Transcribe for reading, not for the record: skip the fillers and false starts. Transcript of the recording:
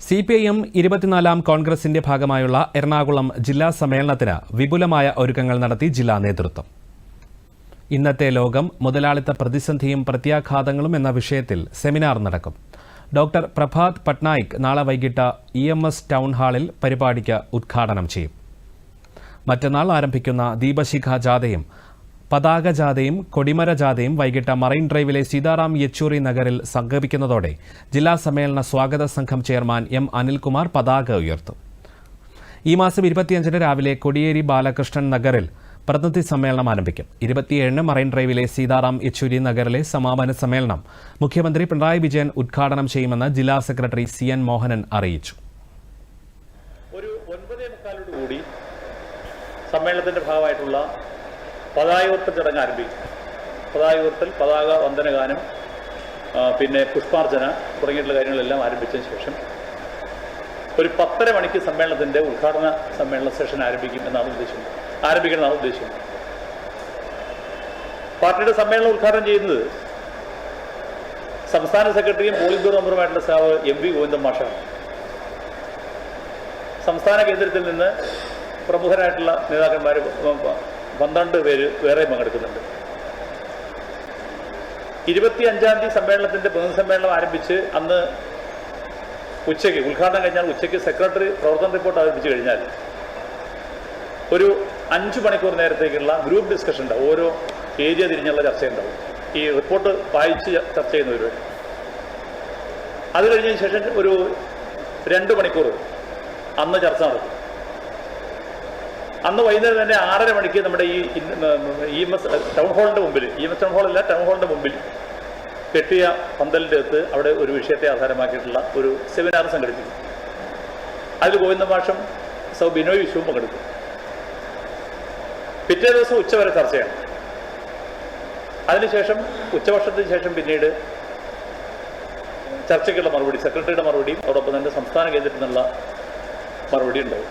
CPIM 24-ാം കോൺഗ്രസിന്റെ ഭാഗമായുള്ള എറണാകുളം ജില്ലാ സമ്മേളനത്തിന് വിപുലമായ ഒരുക്കങ്ങൾ നടത്തി ജില്ലാ നേതൃത്വം. ഇന്നത്തെ ലോകം മുതലാളിത്ത പ്രതിസന്ധിയും പ്രത്യാഘാതങ്ങളും എന്ന വിഷയത്തിൽ സെമിനാർ നടക്കും. ഡോക്ടർ പ്രഭാത് പട്നായിക് നാളെ വൈകിട്ട് EMS ടൗൺ ഹാളിൽ പരിപാടിക്ക് ഉദ്ഘാടനം ചെയ്യും. മറ്റന്നാൾ ആരംഭിക്കുന്ന ദീപശിഖ ജാഥയും പതാക ജാഥയും കൊടിമര ജാഥയും വൈകിട്ട് മറൈൻ ഡ്രൈവിലെ സീതാറാം യെച്ചൂരി നഗറിൽ സംഗമിക്കുന്നതോടെ ജില്ലാ സമ്മേളന സ്വാഗത സംഘം ചെയർമാൻ M. അനിൽകുമാർ പതാക ഉയർത്തും. ഈ മാസം 25-ന് രാവിലെ കൊടിയേരി ബാലകൃഷ്ണൻ നഗറിൽ പ്രതിനിധി സമ്മേളനം ആരംഭിക്കും. 27-ന് മറൈൻ ഡ്രൈവിലെ സീതാറാം യെച്ചൂരി നഗറിലെ സമാപന സമ്മേളനം മുഖ്യമന്ത്രി പിണറായി വിജയൻ ഉദ്ഘാടനം ചെയ്യുമെന്ന് ജില്ലാ സെക്രട്ടറി CN മോഹനൻ അറിയിച്ചു. ഒരു 9:45 സമ്മേളനത്തിന്റെ ഭാഗമായിട്ടുള്ള പതാകോർത്തൽ ചടങ്ങ് ആരംഭിക്കും. പതാകോർത്തൽ, പതാക വന്ദനഗാനം, പിന്നെ പുഷ്പാർച്ചന തുടങ്ങിയിട്ടുള്ള കാര്യങ്ങളെല്ലാം ആരംഭിച്ചതിന് ശേഷം ഒരു 10:30 മണിക്ക് സമ്മേളനത്തിന്റെ ഉദ്ഘാടന സമ്മേളന സെഷൻ ആരംഭിക്കണമെന്നാണ് ഉദ്ദേശിക്കുന്നത്. പാർട്ടിയുടെ സമ്മേളനം ഉദ്ഘാടനം ചെയ്യുന്നത് സംസ്ഥാന സെക്രട്ടറിയും പോളിറ്റ് ബ്യൂറോ മെമ്പറുമായിട്ടുള്ള സഹാവ് MV ഗോവിന്ദൻ മാഷാണ്. സംസ്ഥാന കേന്ദ്രത്തിൽ നിന്ന് പ്രമുഖരായിട്ടുള്ള നേതാക്കന്മാർ 12 പേര് വേറെ പങ്കെടുക്കുന്നുണ്ട്. 25-ാം തീയതി സമ്മേളനത്തിന്റെ പൊതുസമ്മേളനം ആരംഭിച്ച് അന്ന് ഉച്ചയ്ക്ക് ഉദ്ഘാടനം കഴിഞ്ഞാൽ ഉച്ചയ്ക്ക് സെക്രട്ടറി പ്രവർത്തന റിപ്പോർട്ട് അവതരിപ്പിച്ചു കഴിഞ്ഞാൽ ഒരു 5 മണിക്കൂർ നേരത്തേക്കുള്ള ഗ്രൂപ്പ് ഡിസ്കഷൻ ഉണ്ടാവും. ഓരോ ഏരിയ തിരിഞ്ഞുള്ള ചർച്ചയുണ്ടാവും. ഈ റിപ്പോർട്ട് വായിച്ച് ചർച്ച ചെയ്യുന്നവർ. അത് കഴിഞ്ഞതിന് ശേഷം ഒരു 2 മണിക്കൂർ അന്ന് ചർച്ച നടക്കും. അന്ന് വൈകുന്നേരം തന്നെ 6:30 മണിക്ക് നമ്മുടെ ഈ EMS ടൗൺ ഹാളിന്റെ മുമ്പിൽ, EMS ടൗൺ ഹാളല്ല, ടൗൺ ഹാളിന്റെ മുമ്പിൽ കെട്ടിയ പന്തലിൻ്റെ അകത്ത് അവിടെ ഒരു വിഷയത്തെ ആധാരമാക്കിയിട്ടുള്ള ഒരു സെമിനാർ സംഘടിപ്പിക്കും. അതിൽ ഗോവിന്ദ മാഷും ബിനോയ് വിശ്വവും പങ്കെടുക്കും. പിറ്റേ ദിവസം ഉച്ചവരെ ചർച്ചയാണ്. അതിനുശേഷം ഉച്ചഭക്ഷണത്തിന് ശേഷം പിന്നീട് ചർച്ചയ്ക്കുള്ള മറുപടി, സെക്രട്ടറിയുടെ മറുപടിയും അതോടൊപ്പം തന്നെ സംസ്ഥാന കേന്ദ്രത്തിൽ നിന്നുള്ള മറുപടി ഉണ്ടാവും.